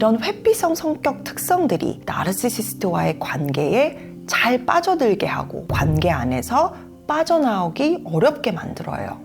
이런 회피성 성격 특성들이 나르시시스트와의 관계에 잘 빠져들게 하고 관계 안에서 빠져나오기 어렵게 만들어요.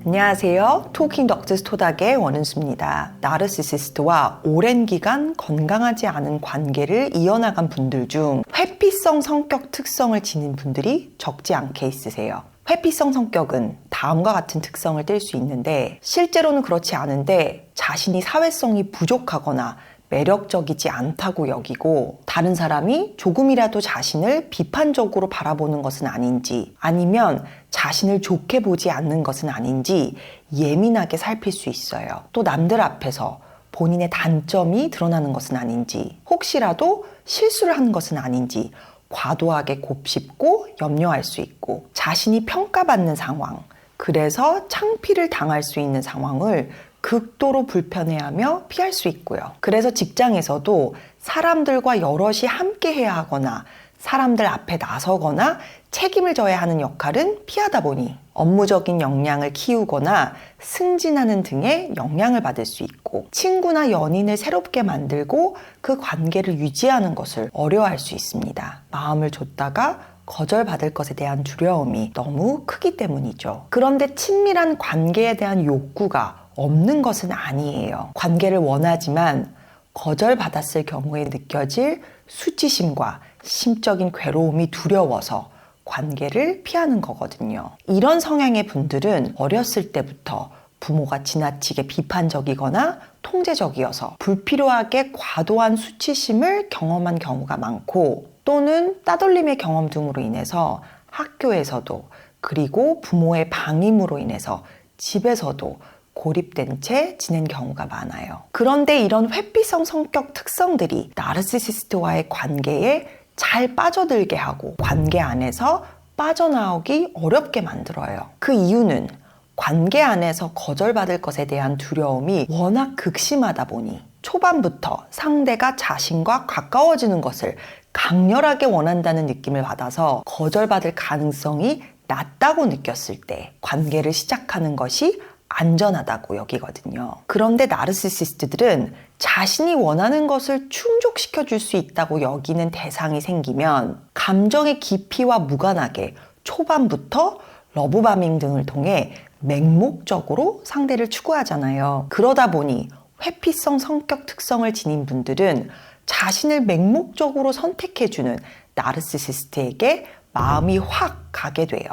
안녕하세요. 토킹 덕트스 토닥의 원은수입니다. 나르시시스트와 오랜 기간 건강하지 않은 관계를 이어나간 분들 중 회피성 성격 특성을 지닌 분들이 적지 않게 있으세요. 회피성 성격은 다음과 같은 특성을 띨 수 있는데 실제로는 그렇지 않은데 자신이 사회성이 부족하거나 매력적이지 않다고 여기고 다른 사람이 조금이라도 자신을 비판적으로 바라보는 것은 아닌지 아니면 자신을 좋게 보지 않는 것은 아닌지 예민하게 살필 수 있어요. 또 남들 앞에서 본인의 단점이 드러나는 것은 아닌지 혹시라도 실수를 한 것은 아닌지 과도하게 곱씹고 염려할 수 있고 자신이 평가받는 상황 그래서 창피를 당할 수 있는 상황을 극도로 불편해하며 피할 수 있고요. 그래서 직장에서도 사람들과 여럿이 함께 해야 하거나 사람들 앞에 나서거나 책임을 져야 하는 역할은 피하다 보니 업무적인 역량을 키우거나 승진하는 등의 영향을 받을 수 있고 친구나 연인을 새롭게 만들고 그 관계를 유지하는 것을 어려워할 수 있습니다. 마음을 줬다가 거절받을 것에 대한 두려움이 너무 크기 때문이죠. 그런데 친밀한 관계에 대한 욕구가 없는 것은 아니에요. 관계를 원하지만 거절받았을 경우에 느껴질 수치심과 심적인 괴로움이 두려워서 관계를 피하는 거거든요. 이런 성향의 분들은 어렸을 때부터 부모가 지나치게 비판적이거나 통제적이어서 불필요하게 과도한 수치심을 경험한 경우가 많고 또는 따돌림의 경험 등으로 인해서 학교에서도 그리고 부모의 방임으로 인해서 집에서도 고립된 채 지낸 경우가 많아요. 그런데 이런 회피성 성격 특성들이 나르시시스트와의 관계에 잘 빠져들게 하고 관계 안에서 빠져나오기 어렵게 만들어요. 그 이유는 관계 안에서 거절받을 것에 대한 두려움이 워낙 극심하다 보니 초반부터 상대가 자신과 가까워지는 것을 강렬하게 원한다는 느낌을 받아서 거절받을 가능성이 낮다고 느꼈을 때 관계를 시작하는 것이 안전하다고 여기거든요. 그런데 나르시시스트들은 자신이 원하는 것을 충족시켜 줄 수 있다고 여기는 대상이 생기면 감정의 깊이와 무관하게 초반부터 러브바밍 등을 통해 맹목적으로 상대를 추구하잖아요. 그러다 보니 회피성 성격 특성을 지닌 분들은 자신을 맹목적으로 선택해주는 나르시시스트에게 마음이 확 가게 돼요.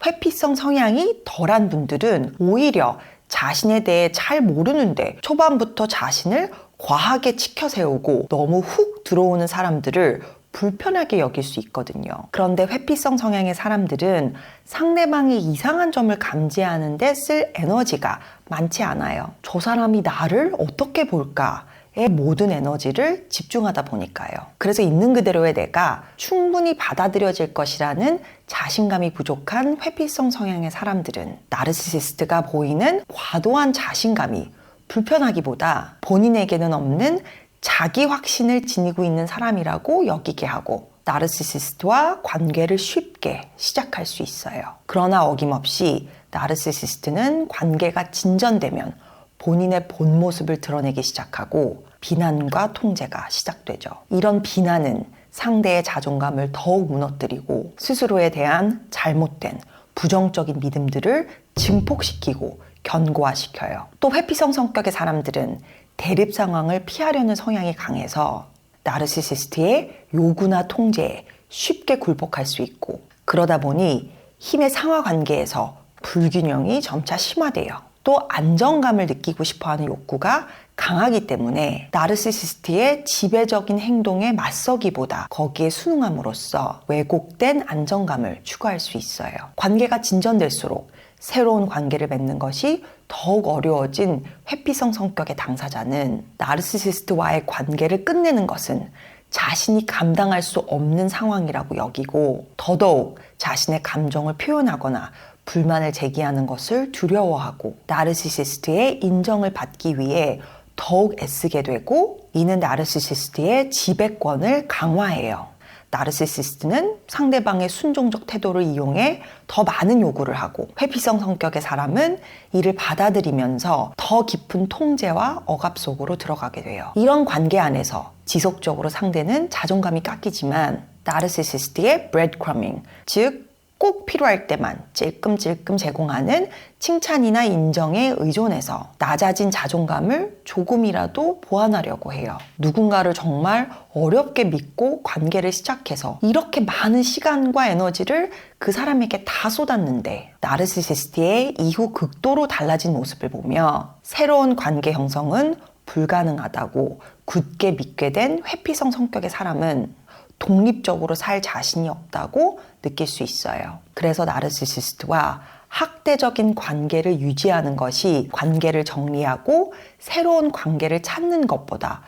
회피성 성향이 덜한 분들은 오히려 자신에 대해 잘 모르는데 초반부터 자신을 과하게 치켜세우고 너무 훅 들어오는 사람들을 불편하게 여길 수 있거든요. 그런데 회피성 성향의 사람들은 상대방이 이상한 점을 감지하는데 쓸 에너지가 많지 않아요. 저 사람이 나를 어떻게 볼까? 의 모든 에너지를 집중하다 보니까요. 그래서 있는 그대로의 내가 충분히 받아들여질 것이라는 자신감이 부족한 회피성 성향의 사람들은 나르시시스트가 보이는 과도한 자신감이 불편하기보다 본인에게는 없는 자기 확신을 지니고 있는 사람이라고 여기게 하고 나르시시스트와 관계를 쉽게 시작할 수 있어요. 그러나 어김없이 나르시시스트는 관계가 진전되면 본인의 본 모습을 드러내기 시작하고 비난과 통제가 시작되죠. 이런 비난은 상대의 자존감을 더욱 무너뜨리고 스스로에 대한 잘못된 부정적인 믿음들을 증폭시키고 견고화시켜요. 또 회피성 성격의 사람들은 대립 상황을 피하려는 성향이 강해서 나르시시스트의 요구나 통제에 쉽게 굴복할 수 있고 그러다 보니 힘의 상하 관계에서 불균형이 점차 심화돼요. 또 안정감을 느끼고 싶어하는 욕구가 강하기 때문에 나르시시스트의 지배적인 행동에 맞서기보다 거기에 순응함으로써 왜곡된 안정감을 추구할 수 있어요. 관계가 진전될수록 새로운 관계를 맺는 것이 더욱 어려워진 회피성 성격의 당사자는 나르시시스트와의 관계를 끝내는 것은 자신이 감당할 수 없는 상황이라고 여기고 더더욱 자신의 감정을 표현하거나 불만을 제기하는 것을 두려워하고 나르시시스트의 인정을 받기 위해 더욱 애쓰게 되고 이는 나르시시스트의 지배권을 강화해요. 나르시시스트는 상대방의 순종적 태도를 이용해 더 많은 요구를 하고, 회피성 성격의 사람은 이를 받아들이면서 더 깊은 통제와 억압 속으로 들어가게 돼요. 이런 관계 안에서 지속적으로 상대는 자존감이 깎이지만 나르시시스트의 브레드크러밍, 즉 꼭 필요할 때만 찔끔찔끔 제공하는 칭찬이나 인정에 의존해서 낮아진 자존감을 조금이라도 보완하려고 해요. 누군가를 정말 어렵게 믿고 관계를 시작해서 이렇게 많은 시간과 에너지를 그 사람에게 다 쏟았는데, 나르시시스트의 이후 극도로 달라진 모습을 보며 새로운 관계 형성은 불가능하다고 굳게 믿게 된 회피성 성격의 사람은 독립적으로 살 자신이 없다고 느낄 수 있어요. 그래서 나르시시스트와 학대적인 관계를 유지하는 것이 관계를 정리하고 새로운 관계를 찾는 것보다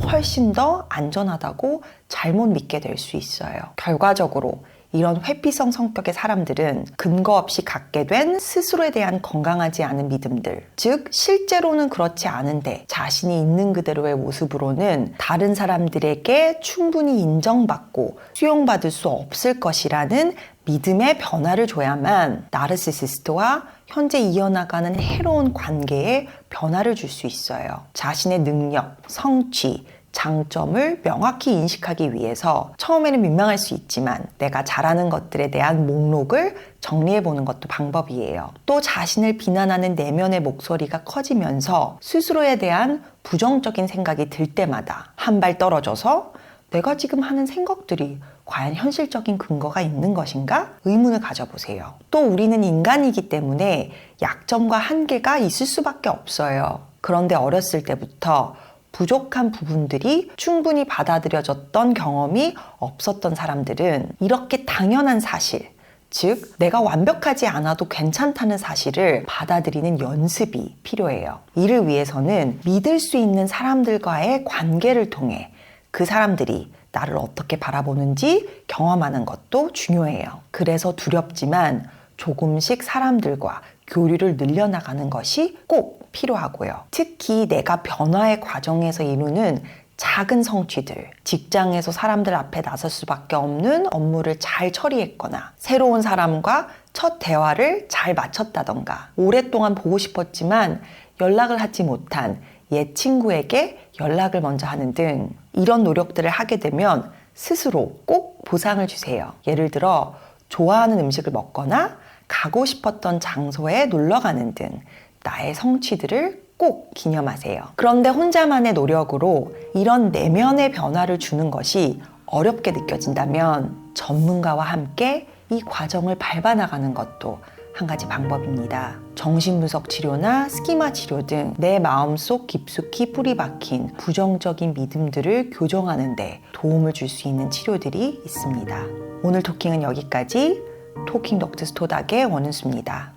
훨씬 더 안전하다고 잘못 믿게 될 수 있어요. 결과적으로 이런 회피성 성격의 사람들은 근거 없이 갖게 된 스스로에 대한 건강하지 않은 믿음들, 즉 실제로는 그렇지 않은데 자신이 있는 그대로의 모습으로는 다른 사람들에게 충분히 인정받고 수용받을 수 없을 것이라는 믿음의 변화를 줘야만 나르시시스트와 현재 이어나가는 해로운 관계에 변화를 줄 수 있어요. 자신의 능력, 성취, 장점을 명확히 인식하기 위해서 처음에는 민망할 수 있지만 내가 잘하는 것들에 대한 목록을 정리해보는 것도 방법이에요. 또 자신을 비난하는 내면의 목소리가 커지면서 스스로에 대한 부정적인 생각이 들 때마다 한 발 떨어져서 내가 지금 하는 생각들이 과연 현실적인 근거가 있는 것인가? 의문을 가져보세요. 또 우리는 인간이기 때문에 약점과 한계가 있을 수밖에 없어요. 그런데 어렸을 때부터 부족한 부분들이 충분히 받아들여졌던 경험이 없었던 사람들은 이렇게 당연한 사실, 즉 내가 완벽하지 않아도 괜찮다는 사실을 받아들이는 연습이 필요해요. 이를 위해서는 믿을 수 있는 사람들과의 관계를 통해 그 사람들이 나를 어떻게 바라보는지 경험하는 것도 중요해요. 그래서 두렵지만 조금씩 사람들과 교류를 늘려나가는 것이 꼭 필요하고요. 특히 내가 변화의 과정에서 이루는 작은 성취들, 직장에서 사람들 앞에 나설 수밖에 없는 업무를 잘 처리했거나 새로운 사람과 첫 대화를 잘 마쳤다던가 오랫동안 보고 싶었지만 연락을 하지 못한 옛 친구에게 연락을 먼저 하는 등 이런 노력들을 하게 되면 스스로 꼭 보상을 주세요. 예를 들어 좋아하는 음식을 먹거나 가고 싶었던 장소에 놀러 가는 등 나의 성취들을 꼭 기념하세요. 그런데 혼자만의 노력으로 이런 내면의 변화를 주는 것이 어렵게 느껴진다면 전문가와 함께 이 과정을 밟아나가는 것도 한 가지 방법입니다. 정신분석 치료나 스키마 치료 등 내 마음속 깊숙이 뿌리 박힌 부정적인 믿음들을 교정하는 데 도움을 줄 수 있는 치료들이 있습니다. 오늘 토킹은 여기까지. 토킹 덕트 스토닥의 원은수입니다.